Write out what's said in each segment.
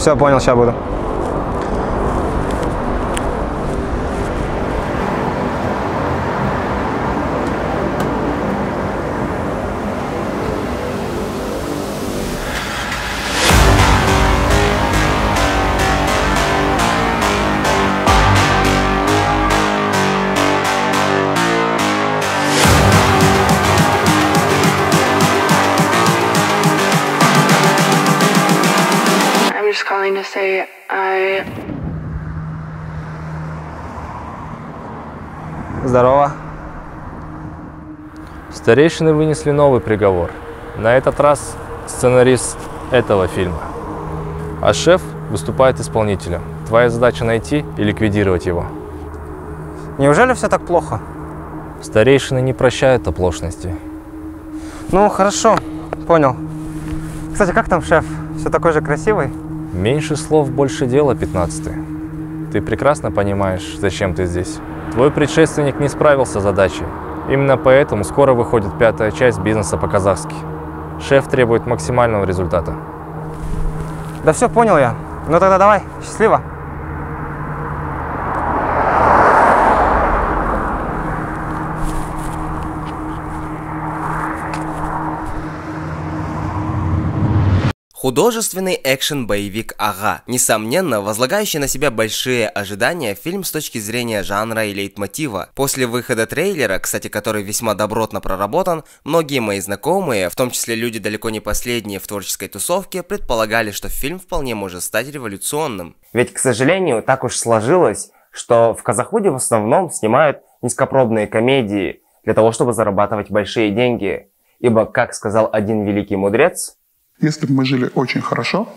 Все, понял, сейчас буду. Calling to say Здорово. Старейшины вынесли новый приговор. На этот раз сценарист этого фильма. А шеф выступает исполнителем. Твоя задача найти и ликвидировать его. Неужели все так плохо? Старейшины не прощают оплошности. Ну, хорошо, понял. Кстати, как там шеф? Все такой же красивый? Меньше слов, больше дела, 15-й. Ты прекрасно понимаешь, зачем ты здесь. Твой предшественник не справился с задачей. Именно поэтому скоро выходит 5-я часть бизнеса по-казахски. Шеф требует максимального результата. Да все, понял я. Ну тогда давай, счастливо. Художественный экшен-боевик «Ага», несомненно, возлагающий на себя большие ожидания фильм с точки зрения жанра и лейтмотива. После выхода трейлера, кстати, который весьма добротно проработан, многие мои знакомые, в том числе люди далеко не последние в творческой тусовке, предполагали, что фильм вполне может стать революционным. Ведь, к сожалению, так уж сложилось, что в Казахуде в основном снимают низкопробные комедии для того, чтобы зарабатывать большие деньги. Ибо, как сказал один великий мудрец, если бы мы жили очень хорошо,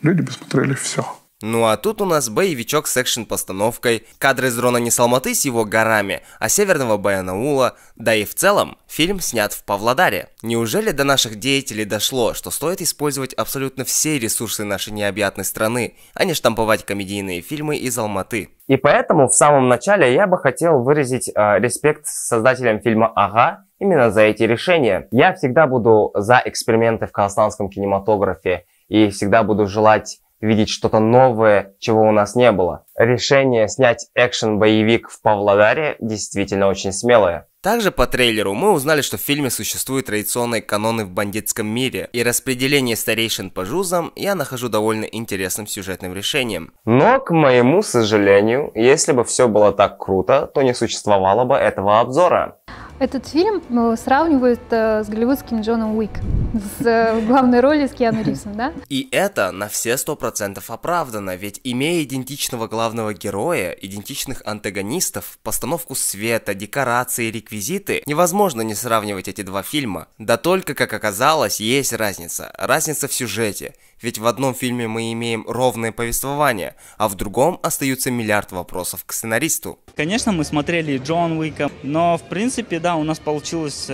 люди бы смотрели все. Ну а тут у нас боевичок с экшен-постановкой, кадры из дрона не с Алматы с его горами, а северного Баянаула, да и в целом фильм снят в Павлодаре. Неужели до наших деятелей дошло, что стоит использовать абсолютно все ресурсы нашей необъятной страны, а не штамповать комедийные фильмы из Алматы? И поэтому в самом начале я бы хотел выразить респект создателям фильма «Ага» именно за эти решения. Я всегда буду за эксперименты в казахстанском кинематографе и всегда буду желать видеть что-то новое, чего у нас не было. Решение снять экшен-боевик в Павлодаре действительно очень смелое. Также по трейлеру мы узнали, что в фильме существуют традиционные каноны в бандитском мире, и распределение старейшин по жузам я нахожу довольно интересным сюжетным решением. Но, к моему сожалению, если бы все было так круто, то не существовало бы этого обзора. Этот фильм сравнивают с голливудским Джоном Уик, с главной ролью с Киану Ривзом, да? И это на все 100% оправдано, ведь имея идентичного главного героя, идентичных антагонистов, постановку света, декорации, реквизиты, невозможно не сравнивать эти два фильма. Да только, как оказалось, есть разница. Разница в сюжете. Ведь в одном фильме мы имеем ровное повествование, а в другом остаются миллиард вопросов к сценаристу. Конечно, мы смотрели Джон Уика, но в принципе, да, у нас получилось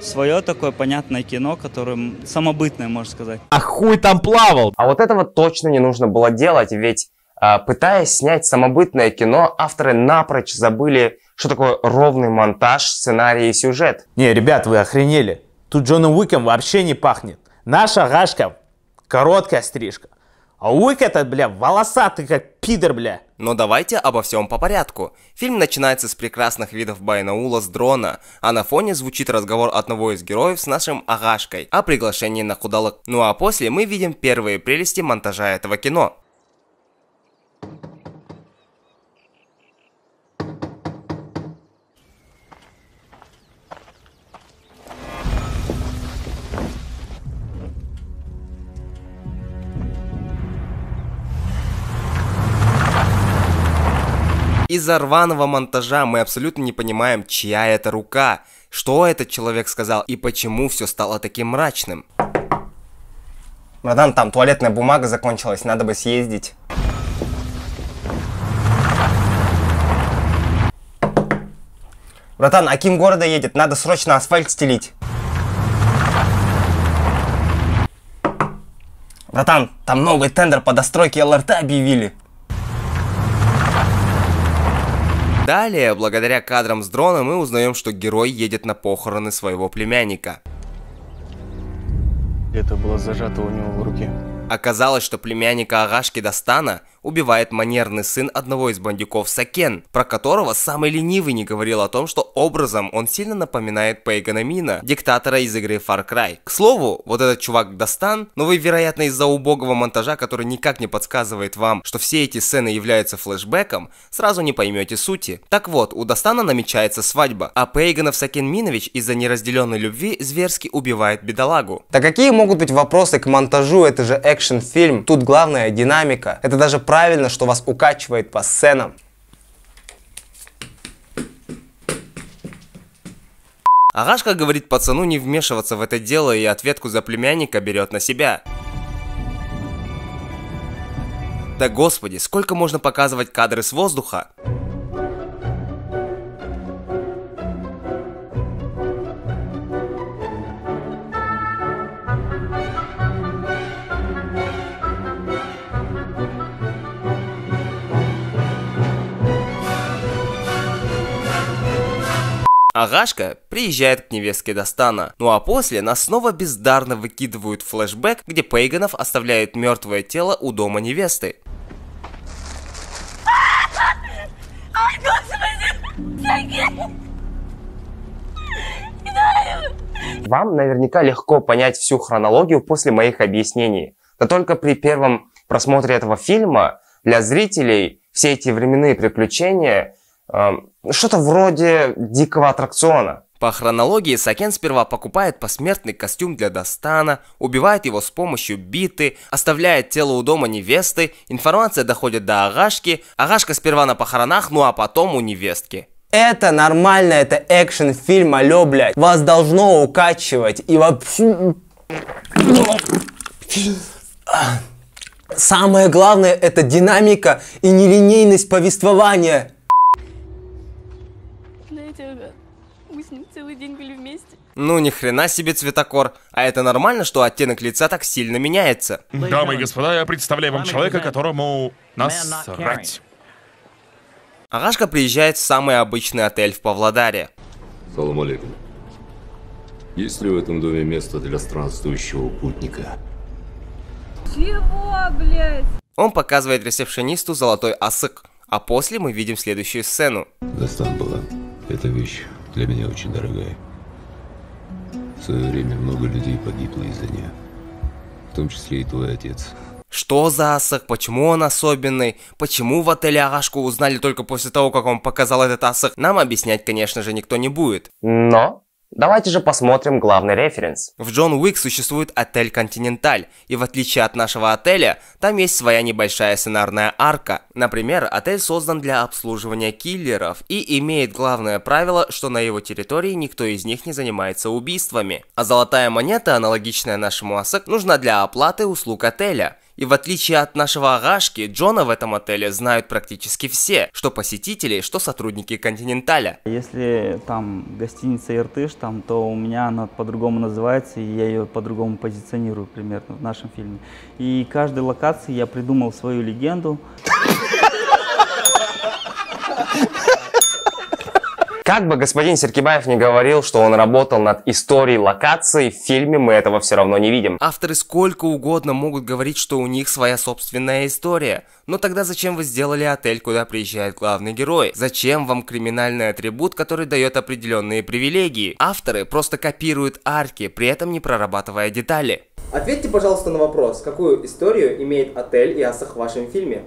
свое такое понятное кино, которое самобытное, можно сказать. А хуй там плавал! А вот этого точно не нужно было делать, ведь пытаясь снять самобытное кино, авторы напрочь забыли, что такое ровный монтаж, сценарий и сюжет. Не, ребят, вы охренели. Тут Джоном Уиком вообще не пахнет. Наша Гашка короткая стрижка. А Уик этот, бля, волосатый как пидор, бля. Но давайте обо всем по порядку. Фильм начинается с прекрасных видов Баянаула с дрона, а на фоне звучит разговор одного из героев с нашим Агашкой о приглашении на худалок. Ну а после мы видим первые прелести монтажа этого кино. Из-за рваного монтажа мы абсолютно не понимаем, чья это рука, что этот человек сказал и почему все стало таким мрачным. Братан, там туалетная бумага закончилась, надо бы съездить. Братан, Аким города едет, надо срочно асфальт стелить. Братан, там новый тендер по достройке ЛРТ объявили. Далее, благодаря кадрам с дрона, мы узнаем, что герой едет на похороны своего племянника. Это было зажато у него в руке. Оказалось, что племянника Агашки Дастана убивает манерный сын одного из бандюков Сакен, про которого самый ленивый не говорил о том, что образом он сильно напоминает Пейгана Мина, диктатора из игры Far Cry. К слову, вот этот чувак Дастан, но вы, вероятно, из-за убогого монтажа, который никак не подсказывает вам, что все эти сцены являются флешбеком, сразу не поймете сути. Так вот, у Дастана намечается свадьба, а Пейганов Сакен Минович из-за неразделенной любви зверски убивает бедолагу. Так какие могут быть вопросы к монтажу? Это же экшн-фильм. Тут главная динамика. Это даже правильно, что вас укачивает по сценам. Агашка говорит пацану не вмешиваться в это дело и ответку за племянника берет на себя. Да господи, сколько можно показывать кадры с воздуха? Агашка приезжает к невестке Дастана, ну а после нас снова бездарно выкидывают флешбэк, где Пейганов оставляет мертвое тело у дома невесты. Вам наверняка легко понять всю хронологию после моих объяснений. Но только при первом просмотре этого фильма для зрителей все эти временные приключения что-то вроде дикого аттракциона. По хронологии Сакен сперва покупает посмертный костюм для Дастана, убивает его с помощью биты, оставляет тело у дома невесты, информация доходит до Агашки, Агашка сперва на похоронах, ну а потом у невестки. Это нормально, это экшн-фильм, алё, блядь. Вас должно укачивать и вообще... Самое главное это динамика и нелинейность повествования. Знаете, мы с ним целый день были вместе. Ну ни хрена себе цветокор, а это нормально, что оттенок лица так сильно меняется? Дамы и господа, я представляю вам человека, которому насрать. Агашка приезжает в самый обычный отель в Павлодаре. Салам алейкум. Есть ли в этом доме место для странствующего путника? Чего, блядь? Он показывает ресепшенисту золотой асык, а после мы видим следующую сцену. Дастан была. Эта вещь для меня очень дорогая. В свое время много людей погибло из-за нее. В том числе и твой отец. Что за асык? Почему он особенный? Почему в отеле Агашку узнали только после того, как он показал этот асык? Нам объяснять, конечно же, никто не будет. Но давайте же посмотрим главный референс. В Джон Уик существует отель Континенталь, и в отличие от нашего отеля, там есть своя небольшая сценарная арка. Например, отель создан для обслуживания киллеров и имеет главное правило, что на его территории никто из них не занимается убийствами. А золотая монета, аналогичная нашему асык, нужна для оплаты услуг отеля. И в отличие от нашего Агашки, Джона в этом отеле знают практически все, что посетители, что сотрудники Континенталя. Если там гостиница Иртыш, там, то у меня она по-другому называется, и я ее по-другому позиционирую примерно в нашем фильме. И каждой локации я придумал свою легенду. Как бы господин Серкибаев не говорил, что он работал над историей локаций, в фильме мы этого все равно не видим. Авторы сколько угодно могут говорить, что у них своя собственная история. Но тогда зачем вы сделали отель, куда приезжает главный герой? Зачем вам криминальный атрибут, который дает определенные привилегии? Авторы просто копируют арки, при этом не прорабатывая детали. Ответьте, пожалуйста, на вопрос, какую историю имеет отель и асык в вашем фильме?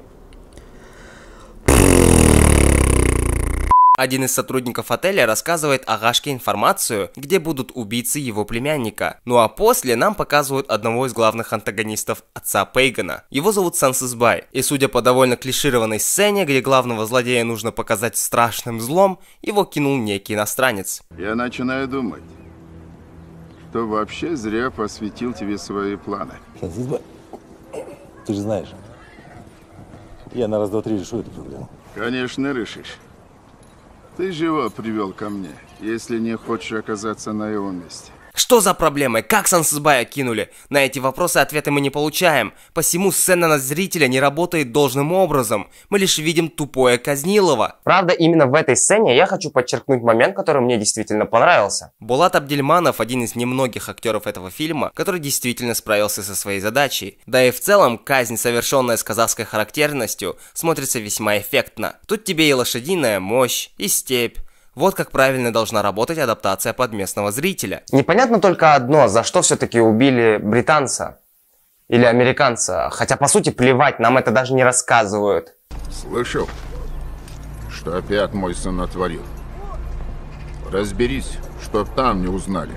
Один из сотрудников отеля рассказывает Агашке информацию, где будут убийцы его племянника. Ну а после нам показывают одного из главных антагонистов отца Пейгана. Его зовут Сансис Бай. И судя по довольно клишированной сцене, где главного злодея нужно показать страшным злом, его кинул некий иностранец. Я начинаю думать, кто вообще зря посвятил тебе свои планы. Сансис Бай, ты же знаешь, я на раз, два, три решу эту проблему. Конечно, решишь. Ты же его привел ко мне, если не хочешь оказаться на его месте. Что за проблемы? Как Сансызбая кинули? На эти вопросы ответы мы не получаем. Посему сцена на зрителя не работает должным образом. Мы лишь видим тупое Казнилова. Правда, именно в этой сцене я хочу подчеркнуть момент, который мне действительно понравился. Булат Абдельманов один из немногих актеров этого фильма, который действительно справился со своей задачей. Да и в целом, казнь, совершенная с казахской характерностью, смотрится весьма эффектно. Тут тебе и лошадиная мощь, и степь. Вот как правильно должна работать адаптация под местного зрителя. Непонятно только одно, за что все-таки убили британца или американца. Хотя, по сути, плевать, нам это даже не рассказывают. Слышал, что опять мой сын натворил? Разберись, чтоб там не узнали.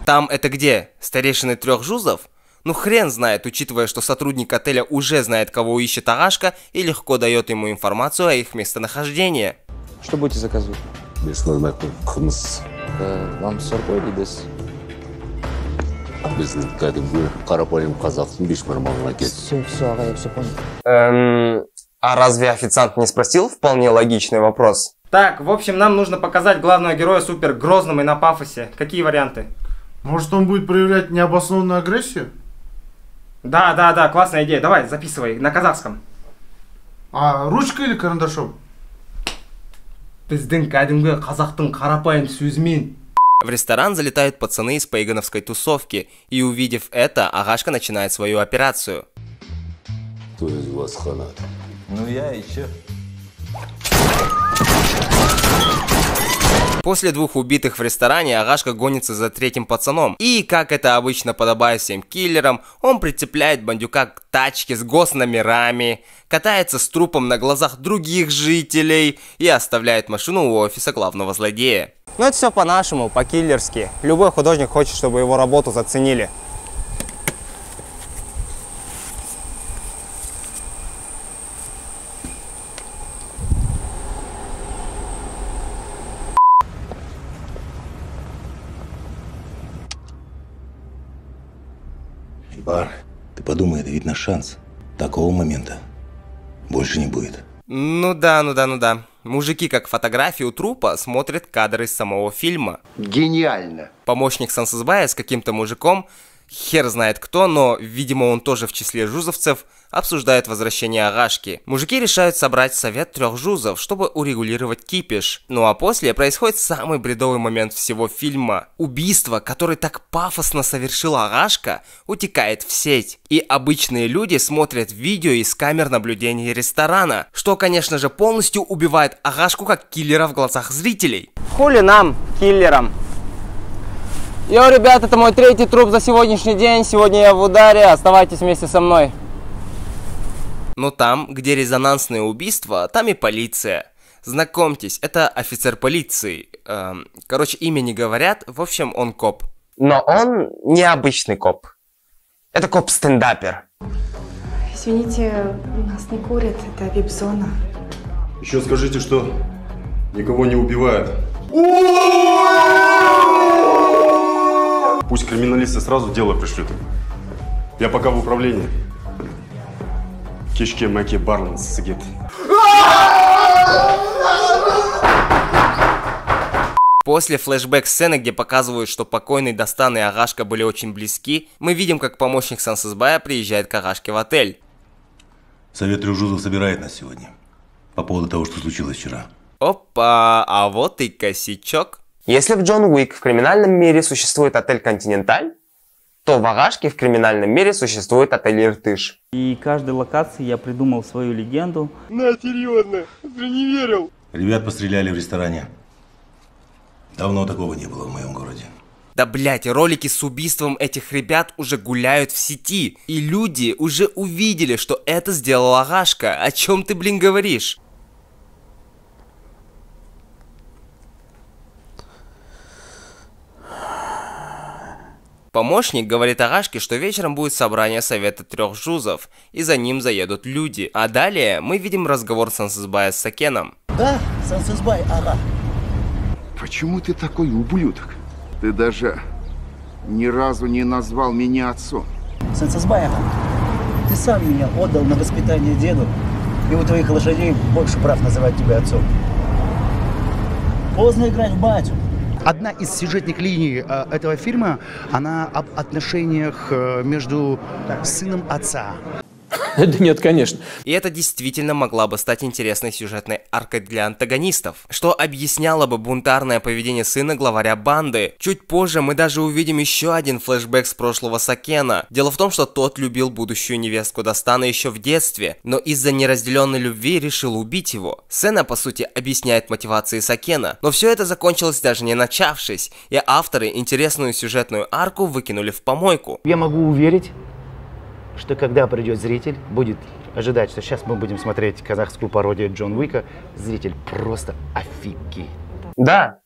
Там это где? Старейшины трех жузов? Ну хрен знает, учитывая, что сотрудник отеля уже знает, кого ищет Агашка и легко дает ему информацию о их местонахождении. Что будете заказывать? Вам сорпой или без? Все, ага, я все понял. А разве официант не спросил вполне логичный вопрос? Так, в общем, нам нужно показать главного героя супер грозным и на пафосе. Какие варианты? Может, он будет проявлять необоснованную агрессию? Да, классная идея. Давай, записывай на казахском. А ручкой или карандашом? Біздің кәдімгі қазақтың қарапайым сөзімен. В ресторан залетают пацаны из пейгановской тусовки, и увидев это, Агашка начинает свою операцию. Кто из вас ханат? Ну я и чё? После двух убитых в ресторане Агашка гонится за третьим пацаном. И, как это обычно подобает всем киллерам, он прицепляет бандюка к тачке с госномерами, катается с трупом на глазах других жителей и оставляет машину у офиса главного злодея. Ну это все по-нашему, по-киллерски. Любой художник хочет, чтобы его работу заценили. Бар, ты подумай, это ведь наш шанс. Такого момента больше не будет. Ну да. Мужики, как фотографию трупа, смотрят кадры из самого фильма. Гениально. Помощник Сансызбая с каким-то мужиком, хер знает кто, но, видимо, он тоже в числе жузовцев, обсуждает возвращение Агашки. Мужики решают собрать совет трех жузов, чтобы урегулировать кипиш. Ну а после происходит самый бредовый момент всего фильма. Убийство, которое так пафосно совершил Агашка, утекает в сеть. И обычные люди смотрят видео из камер наблюдения ресторана, что, конечно же, полностью убивает Агашку как киллера в глазах зрителей. Хули нам, киллерам? Йоу, ребят, это мой третий труп за сегодняшний день. Сегодня я в ударе, оставайтесь вместе со мной. Но там, где резонансные убийства, там и полиция. Знакомьтесь, это офицер полиции. Короче, имя не говорят, в общем, он коп. Но он не обычный коп. Это коп-стендапер. Извините, у нас не курят, это вип-зона. Еще скажите, что никого не убивают. Пусть криминалисты сразу дело пришлют. Я пока в управлении. Кешке мәке барлығын сізге. После флешбэк-сцены, где показывают, что покойный Дастан и Агашка были очень близки, мы видим, как помощник Сансызбая приезжает к Агашке в отель. Совет трех жузов собирает нас сегодня. По поводу того, что случилось вчера. Опа, а вот и косячок. Если в Джон Уик в криминальном мире существует отель Континенталь, то в Агашке в криминальном мире существует отель Иртыш. И каждой локации я придумал свою легенду. На, серьезно, ты не верил. Ребят постреляли в ресторане. Давно такого не было в моем городе. Да блять, ролики с убийством этих ребят уже гуляют в сети. И люди уже увидели, что это сделал Агашка. О чем ты, блин, говоришь? Помощник говорит Агашке, что вечером будет собрание совета трех жузов, и за ним заедут люди. А далее мы видим разговор Сансызбая с Сакеном. Да, Сансызбай, ага. Почему ты такой ублюдок? Ты даже ни разу не назвал меня отцом. Сансызбай, ага. Ты сам меня отдал на воспитание деду, и у твоих лошадей больше прав называть тебя отцом. Поздно играть в батю. Одна из сюжетных линий этого фильма, она об отношениях между сыном отца. Да нет, конечно. И это действительно могла бы стать интересной сюжетной аркой для антагонистов, что объясняло бы бунтарное поведение сына главаря банды. Чуть позже мы даже увидим еще один флешбэк с прошлого Сакена. Дело в том, что тот любил будущую невестку Достана еще в детстве, но из-за неразделенной любви решил убить его. Сцена, по сути, объясняет мотивации Сакена, но все это закончилось даже не начавшись, и авторы интересную сюжетную арку выкинули в помойку. Я могу уверить, что когда придет зритель, будет ожидать, что сейчас мы будем смотреть казахскую пародию Джон Уика, зритель просто офигеет. Да,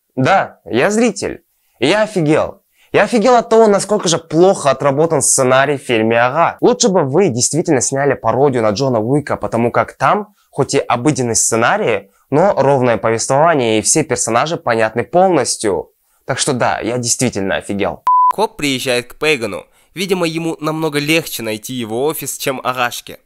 я зритель. И я офигел. Я офигел от того, насколько же плохо отработан сценарий в фильме «Ага». Лучше бы вы действительно сняли пародию на Джона Уика, потому как там, хоть и обыденный сценарий, но ровное повествование и все персонажи понятны полностью. Так что да, я действительно офигел. Коп приезжает к Пейгану. Видимо, ему намного легче найти его офис, чем Агашке.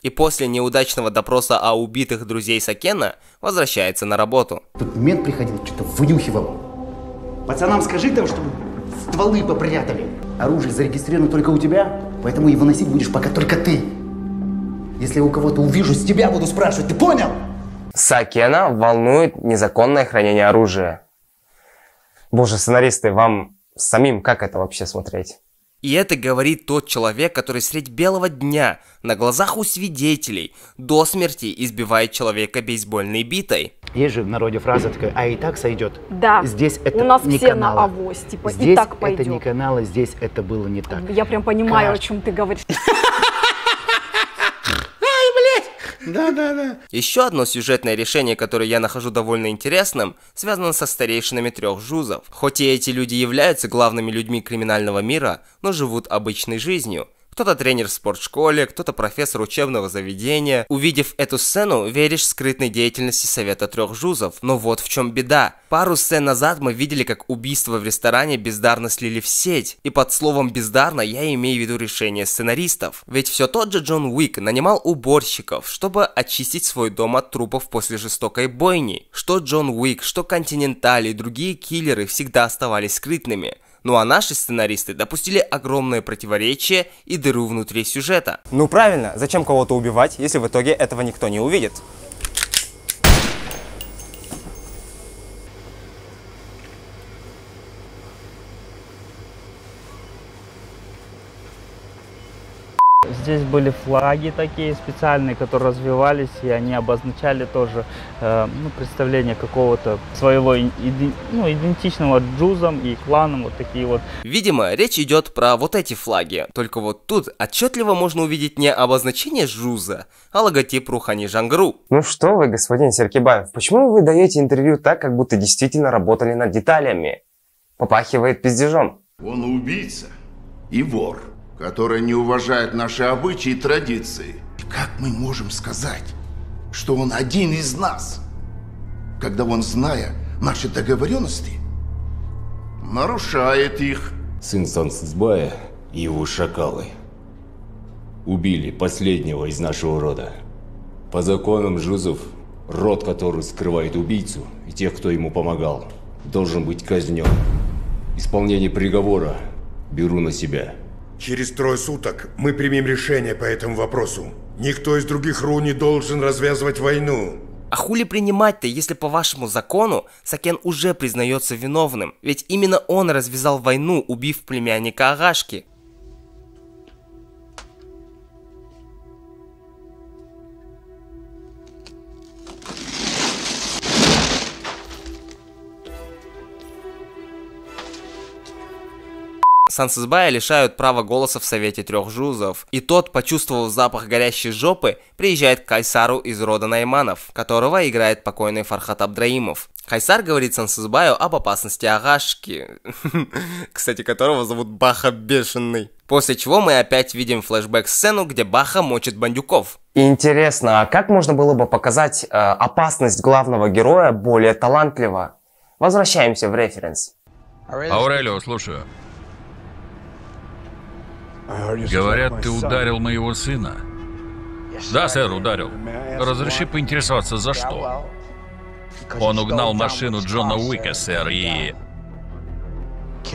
И после неудачного допроса о убитых друзей Сакена возвращается на работу. Тут мент приходил, что-то вынюхивал. Пацанам скажи там, чтобы стволы попрятали. Оружие зарегистрировано только у тебя, поэтому его носить будешь пока только ты. Если я у кого-то увижу, с тебя буду спрашивать, ты понял? Сакена волнует незаконное хранение оружия. Боже, сценаристы, вам самим как это вообще смотреть? И это говорит тот человек, который средь белого дня, на глазах у свидетелей, до смерти избивает человека бейсбольной битой. Есть же в народе фраза такая, а и так сойдет. Да, здесь это у нас не все канала. на авось, типа здесь и так пойдет. Это не канал, и здесь это было не так. Я прям понимаю, о чем ты говоришь. Да. Еще одно сюжетное решение, которое я нахожу довольно интересным, связано со старейшинами трех жузов. Хоть и эти люди являются главными людьми криминального мира, но живут обычной жизнью. Кто-то тренер в спортшколе, кто-то профессор учебного заведения. Увидев эту сцену, веришь скрытной деятельности Совета трех жузов. Но вот в чем беда. Пару сцен назад мы видели, как убийство в ресторане бездарно слили в сеть. И под словом «бездарно» я имею в виду решение сценаристов. Ведь все тот же Джон Уик нанимал уборщиков, чтобы очистить свой дом от трупов после жестокой бойни. Что Джон Уик, что Континенталь и другие киллеры всегда оставались скрытными. Ну а наши сценаристы допустили огромное противоречие и дыру внутри сюжета. Ну правильно, зачем кого-то убивать, если в итоге этого никто не увидит? Здесь были флаги такие специальные, которые развивались, и они обозначали тоже представление какого-то своего идентичного джузам и кланам, вот такие вот. Видимо, речь идет про вот эти флаги, только вот тут отчетливо можно увидеть не обозначение джуза, а логотип Рухани Жангру. Ну что вы, господин Серкибаев, почему вы даете интервью так, как будто действительно работали над деталями? Попахивает пиздежом. Он убийца и вор, который не уважает наши обычаи и традиции. Как мы можем сказать, что он один из нас, когда он, зная наши договоренности, нарушает их? Сын Сансызбая и его шакалы убили последнего из нашего рода. По законам жузов, род, который скрывает убийцу и тех, кто ему помогал, должен быть казнен. Исполнение приговора беру на себя. Через 3 суток мы примем решение по этому вопросу. Никто из других ру не должен развязывать войну. А хули принимать-то, если по вашему закону Сакен уже признается виновным? Ведь именно он развязал войну, убив племянника Агашки. Сансызбая лишают права голоса в Совете трех жузов, и тот, почувствовав запах горящей жопы, приезжает к Кайсару из рода Найманов, которого играет покойный Фархат Абдраимов. Кайсар говорит Сансызбаю об опасности Агашки, кстати, которого зовут Баха Бешеный. После чего мы опять видим флешбэк-сцену, где Баха мочит бандюков. Интересно, а как можно было бы показать опасность главного героя более талантливо? Возвращаемся в референс. Аурелио, слушаю. Говорят, ты ударил моего сына. Да, сэр, ударил. Разреши поинтересоваться, за что? Он угнал машину Джона Уика, сэр, и...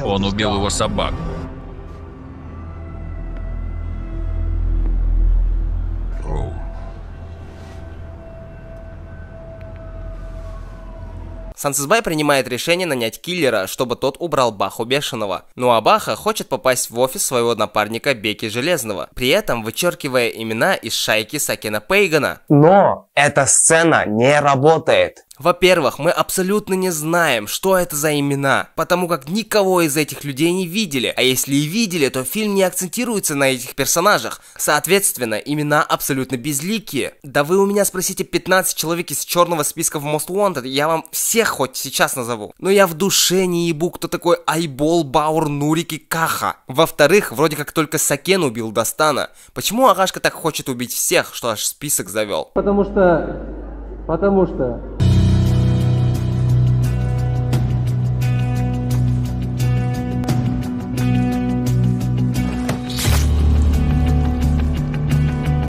Он убил его собаку. Сансызбай принимает решение нанять киллера, чтобы тот убрал Баху Бешеного. Ну а Баха хочет попасть в офис своего напарника Беки Железного, при этом вычеркивая имена из шайки Сакена Пейгана. Но эта сцена не работает. Во-первых, мы абсолютно не знаем, что это за имена, потому как никого из этих людей не видели, а если и видели, то фильм не акцентируется на этих персонажах, соответственно, имена абсолютно безликие. Да вы у меня спросите 15 человек из черного списка в Most Wanted, я вам всех хоть сейчас назову, но я в душе не ебу, кто такой Айбол, Баур, Нурик и Каха. Во-вторых, вроде как только Сакен убил Дастана. Почему Агашка так хочет убить всех, что аж список завел? Потому что...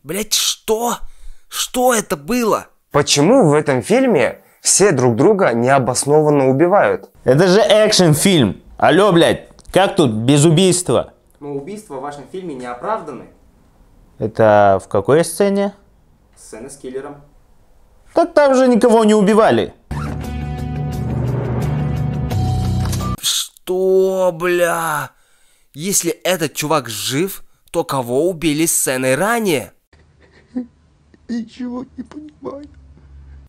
Блять, что? Что это было? Почему в этом фильме все друг друга необоснованно убивают? Это же экшн-фильм. Алло, блядь, как тут без убийства? Но убийства в вашем фильме не оправданы. Это в какой сцене? Сцена с киллером. Так там же никого не убивали. Что, бля? Если этот чувак жив, то кого убили сценой ранее? Ничего не понимаю.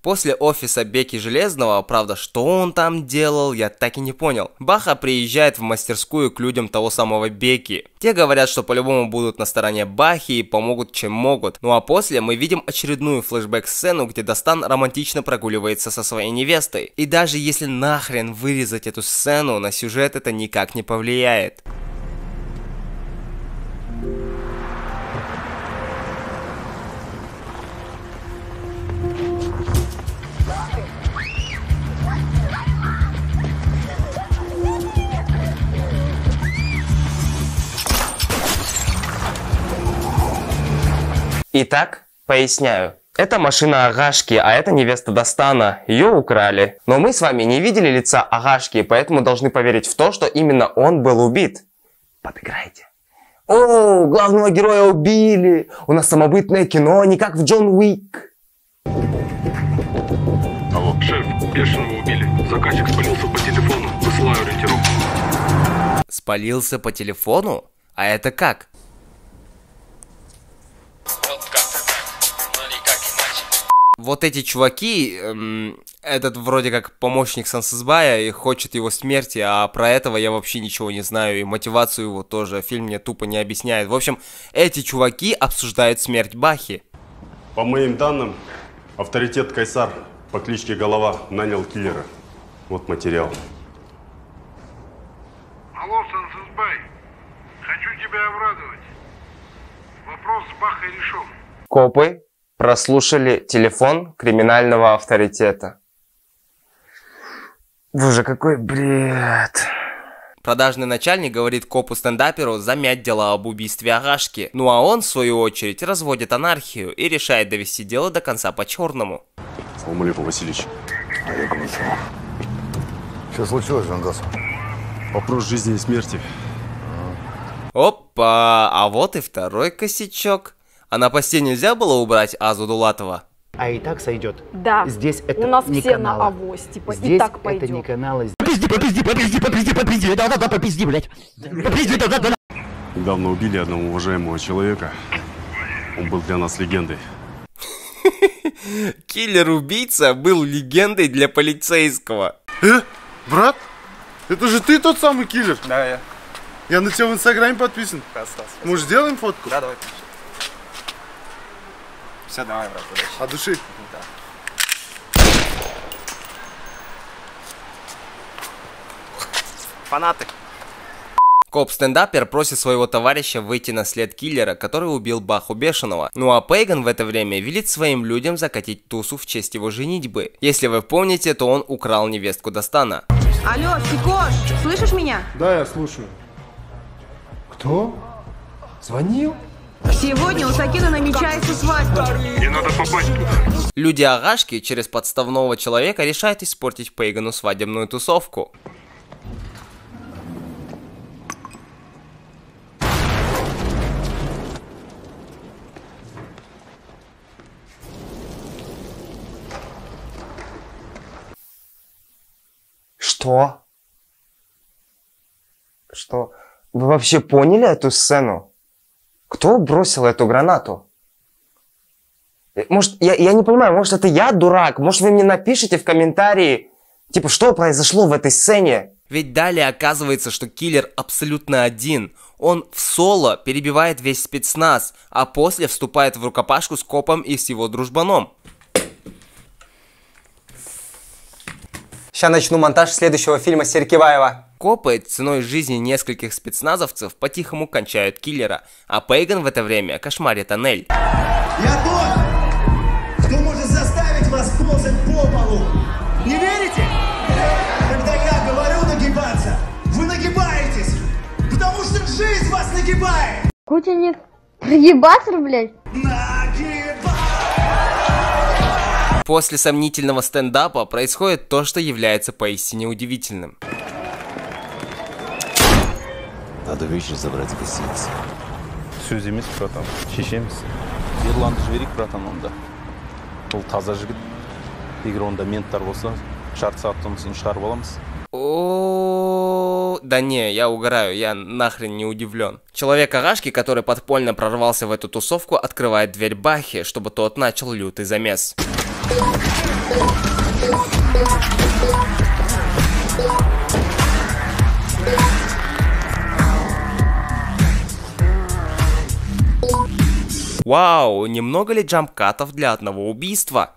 После офиса Беки Железного, правда, что он там делал, я так и не понял. Баха приезжает в мастерскую к людям того самого Беки. Те говорят, что по-любому будут на стороне Бахи и помогут чем могут. Ну а после мы видим очередную флешбэк-сцену, где Дастан романтично прогуливается со своей невестой. И даже если нахрен вырезать эту сцену, на сюжет это никак не повлияет. Итак, поясняю. Это машина Агашки, а это невеста Дастана. Ее украли. Но мы с вами не видели лица Агашки, поэтому должны поверить в то, что именно он был убит. Подыграйте. О, главного героя убили. У нас самобытное кино, не как в Джон Уик. Алло, шеф, Бешеного убили. Заказчик спалился по телефону. Высылаю ориентировку. Спалился по телефону? А это как? Вот эти чуваки, этот вроде как помощник Сансызбая и хочет его смерти, а про этого я вообще ничего не знаю, и мотивацию его тоже фильм мне тупо не объясняет. В общем, эти чуваки обсуждают смерть Бахи. По моим данным, авторитет Кайсар по кличке Голова нанял киллера. Вот материал. Алло, Сансызбай, хочу тебя обрадовать. Вопрос с Бахой решен. Копы прослушали телефон криминального авторитета. Боже, какой бред. Продажный начальник говорит копу-стендаперу замять дела об убийстве Агашки. Ну а он, в свою очередь, разводит анархию и решает довести дело до конца по-черному. Салам алейкум, Васильевич. Что случилось, Жандос? Вопрос жизни и смерти. Опа, а вот и второй косячок. А на посте нельзя было убрать Азу Дулатова? А и так сойдет. Да. Здесь это у нас не все каналы. на авось, типа, Здесь и так пойдет. это не каналы. Попизди, да, попизди, блядь. Недавно убили одного уважаемого человека. Он был для нас легендой. Киллер-убийца был легендой для полицейского. Брат, это же ты тот самый киллер? Да, я. Я на тебя в Инстаграме подписан. Может, сделаем фотку? Да, давай. Все, давай, брат, удачи. От души? Да. Фанаты. Коп-стендапер просит своего товарища выйти на след киллера, который убил Баху Бешеного. Ну а Пейган в это время велит своим людям закатить тусу в честь его женитьбы. Если вы помните, то он украл невестку Дастана. Алло, Сикош, слышишь меня? Да, я слушаю. Кто? Звонил? Сегодня у Сакина намечается свадьба. Мне надо попасть туда. Люди Агашки через подставного человека решают испортить Пейгану свадебную тусовку. Что? Что? Вы вообще поняли эту сцену? Кто бросил эту гранату? Может, я не понимаю, может, это я дурак? Может, вы мне напишите в комментарии, типа, что произошло в этой сцене? Ведь далее оказывается, что киллер абсолютно один. Он в соло перебивает весь спецназ, а после вступает в рукопашку с копом и с его дружбаном. Сейчас начну монтаж следующего фильма Серкибаева. Копы ценой жизни нескольких спецназовцев по-тихому кончают киллера, а Пейган в это время кошмарит Анель. Я тот, кто может заставить вас ползать по полу. Не верите? Когда я говорю нагибаться, вы нагибаетесь, потому что жизнь вас нагибает. Кутенек, пригибаться, блядь? После сомнительного стендапа происходит то, что является поистине удивительным. Надо вещи забрать в гостинице. Сөз емес, братан. Шешеміз. Ерланды жіберейік, братан, онда. Ол таза жігіт. Егер онда менттар болса, жарты сағаттан кейін шығарып аламыз. О, да не, я угораю, я нахрен не удивлен. Человек Агашки, который подпольно прорвался в эту тусовку, открывает дверь Бахе, чтобы тот начал лютый замес. Вау, немного ли джамп-катов для одного убийства?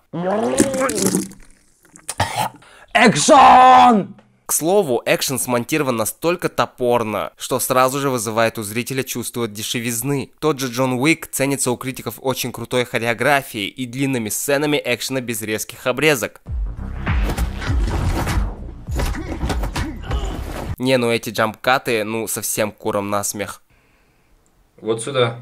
Экшон! К слову, экшен смонтирован настолько топорно, что сразу же вызывает у зрителя чувство дешевизны. Тот же Джон Уик ценится у критиков очень крутой хореографией и длинными сценами экшена без резких обрезок. Не, ну эти джамп-каты, ну совсем куром насмех. Вот сюда.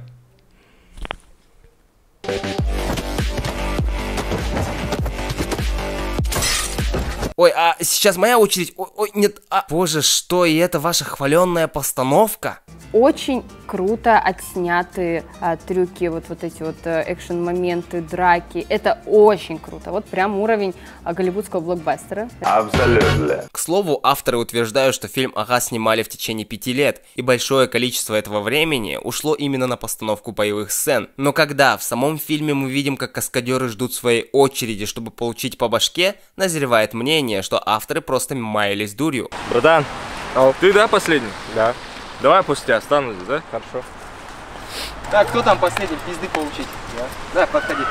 Ой, а сейчас моя очередь. Ой, нет. Боже, что, и это ваша хваленная постановка? Очень круто отсняты трюки, вот эти вот экшен-моменты, драки. Это очень круто. Вот прям уровень голливудского блокбастера. Абсолютно. К слову, авторы утверждают, что фильм «Ага» снимали в течение 5 лет, и большое количество этого времени ушло именно на постановку боевых сцен. Но когда в самом фильме мы видим, как каскадеры ждут своей очереди, чтобы получить по башке, назревает мнение, что авторы просто маялись дурью. Братан, ты, да, последний? Да. Давай после тебя останусь, да? Хорошо. Так, кто там последний пизды получить? Я. Да, подходи.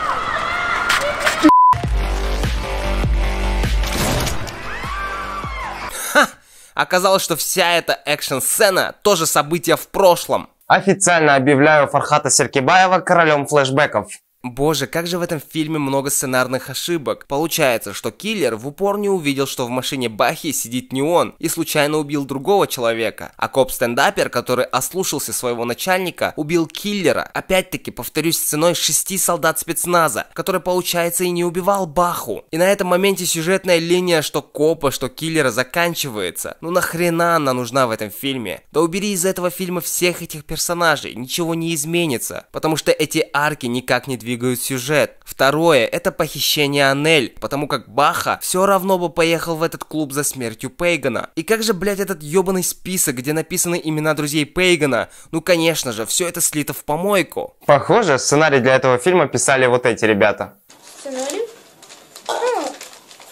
Ха! Оказалось, что вся эта экшн-сцена тоже событие в прошлом. Официально объявляю Фархата Серкибаева королем флешбеков. Боже, как же в этом фильме много сценарных ошибок. Получается, что киллер в упор не увидел, что в машине Бахи сидит не он, и случайно убил другого человека. А коп-стендапер, который ослушался своего начальника, убил киллера. Опять-таки, повторюсь, ценой 6 солдат спецназа, который, получается, и не убивал Баху. И на этом моменте сюжетная линия, что копа, что киллера, заканчивается. Ну нахрена она нужна в этом фильме? Да убери из этого фильма всех этих персонажей, ничего не изменится. Потому что эти арки никак не двигаются сюжет. Второе, это похищение Анель, потому как Баха все равно бы поехал в этот клуб за смертью Пейгана. И как же, блять, этот ебаный список, где написаны имена друзей Пейгана? Ну, конечно же, все это слито в помойку. Похоже, сценарий для этого фильма писали вот эти ребята. Сценарий?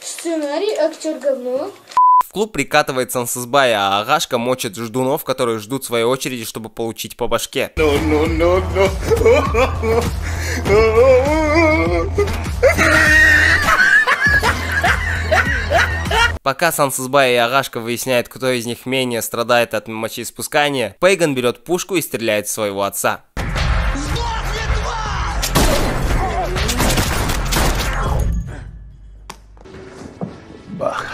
Сценарий, актер говно. В клуб прикатывает Сансызбай, а Агашка мочит ждунов, которые ждут своей очереди, чтобы получить по башке. Пока Сансызбай и Агашка выясняют, кто из них менее страдает от мочеиспускания, Пейган берет пушку и стреляет в своего отца. Баха,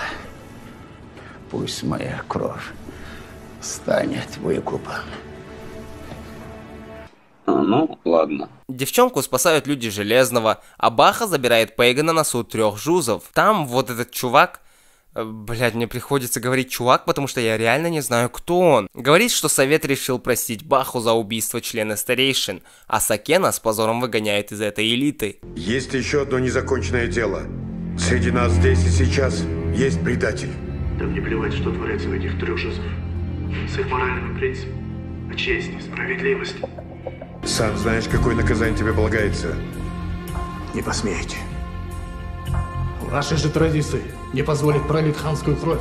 пусть моя кровь станет выкупом. Ну, ладно. Девчонку спасают люди Железного, а Баха забирает Пейгана на суд 3 жузов. Там вот этот чувак... Блядь, мне приходится говорить чувак, потому что я реально не знаю, кто он. Говорит, что совет решил простить Баху за убийство члена старейшин, а Сакена с позором выгоняет из этой элиты. Есть еще одно незаконченное дело. Среди нас здесь и сейчас есть предатель. Да мне плевать, что творится в этих 3 жузов. С их моральными принципами, о чести, справедливости. Сам знаешь, какое наказание тебе полагается? Не посмеете. Ваши же традиции не позволят пролить ханскую кровь.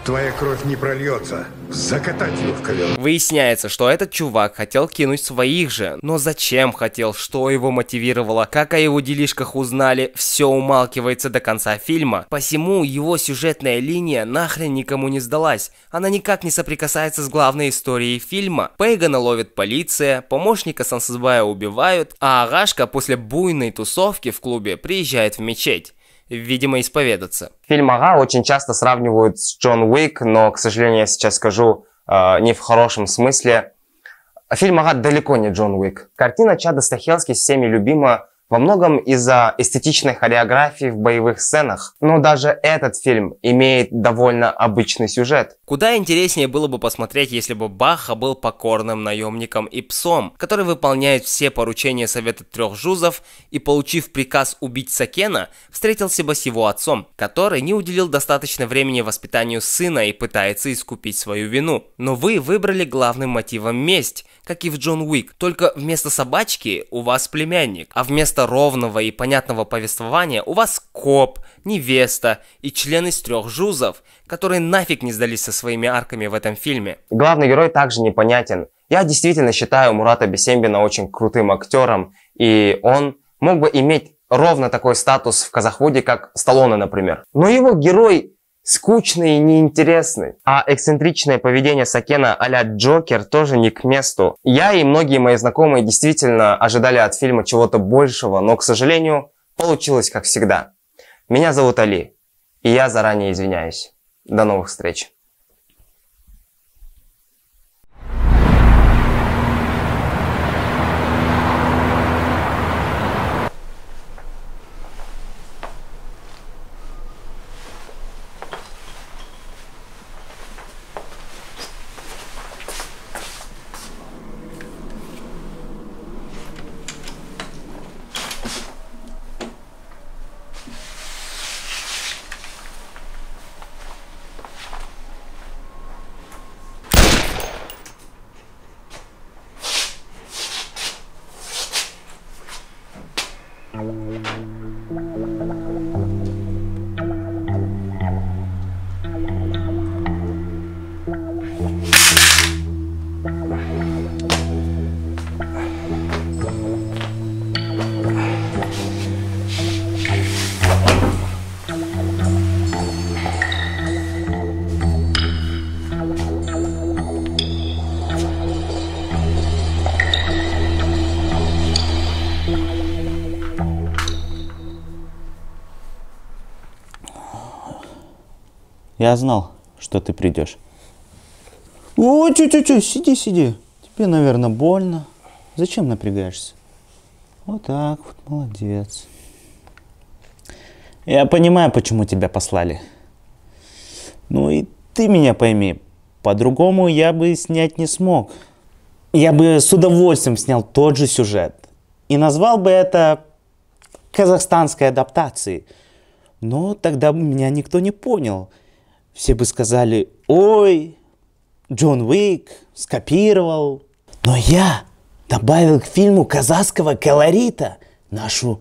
Твоя кровь не прольется. Закатать ее в ковер. Выясняется, что этот чувак хотел кинуть своих же. Но зачем хотел, что его мотивировало, как о его делишках узнали, все умалкивается до конца фильма. Посему его сюжетная линия нахрен никому не сдалась. Она никак не соприкасается с главной историей фильма. Пейгана ловит полиция, помощника Сансызбая убивают, а Агашка после буйной тусовки в клубе приезжает в мечеть. Видимо, исповедаться. Фильм «Ага» очень часто сравнивают с Джон Уик, но, к сожалению, я сейчас скажу не в хорошем смысле. Фильм «Ага» далеко не Джон Уик. Картина Чада Стахелски всеми любима во многом из-за эстетичной хореографии в боевых сценах. Но даже этот фильм имеет довольно обычный сюжет. Куда интереснее было бы посмотреть, если бы Баха был покорным наемником и псом, который выполняет все поручения Совета 3 жузов и, получив приказ убить Сакена, встретился бы с его отцом, который не уделил достаточно времени воспитанию сына и пытается искупить свою вину. Но вы выбрали главным мотивом месть, как и в Джон Уик, только вместо собачки у вас племянник, а вместо ровного и понятного повествования у вас коп, невеста и член из 3 жузов, которые нафиг не сдались со своими арками в этом фильме. Главный герой также непонятен. Я действительно считаю Мурата Бесембина очень крутым актером, и он мог бы иметь ровно такой статус в Казахвуде, как Сталлоне, например. Но его герой скучный и неинтересный. А эксцентричное поведение Сакена а-ля Джокер тоже не к месту. Я и многие мои знакомые действительно ожидали от фильма чего-то большего, но, к сожалению, получилось как всегда. Меня зовут Али, и я заранее извиняюсь. До новых встреч. Я знал, что ты придешь. О, сиди, сиди. Тебе, наверное, больно. Зачем напрягаешься? Вот так вот, молодец. Я понимаю, почему тебя послали. Ну и ты меня пойми. По-другому я бы снять не смог. Я бы с удовольствием снял тот же сюжет. И назвал бы это казахстанской адаптацией. Но тогда бы меня никто не понял. Все бы сказали: ой, Джон Уик скопировал. Но я добавил к фильму казахского колорита, нашу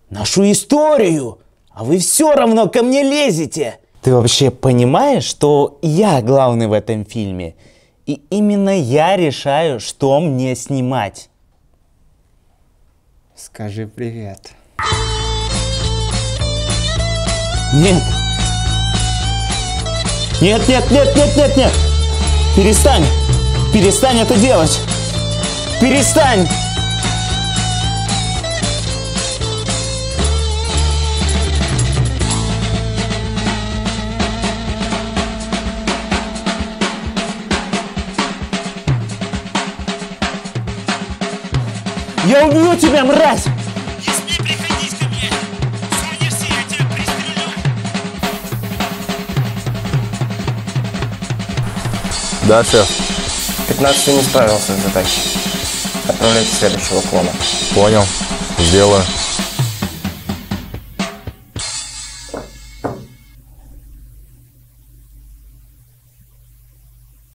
историю. А вы все равно ко мне лезете. Ты вообще понимаешь, что я главный в этом фильме? И именно я решаю, что мне снимать. Скажи привет. Нет. Нет. Перестань. Перестань это делать. Перестань. Я убью тебя, мразь! Не смей приходить ко мне! Сунешься, я тебя пристрелю! Да, шеф. 15 не справился с задачей. Отправляйте следующего клона. Понял. Сделаю.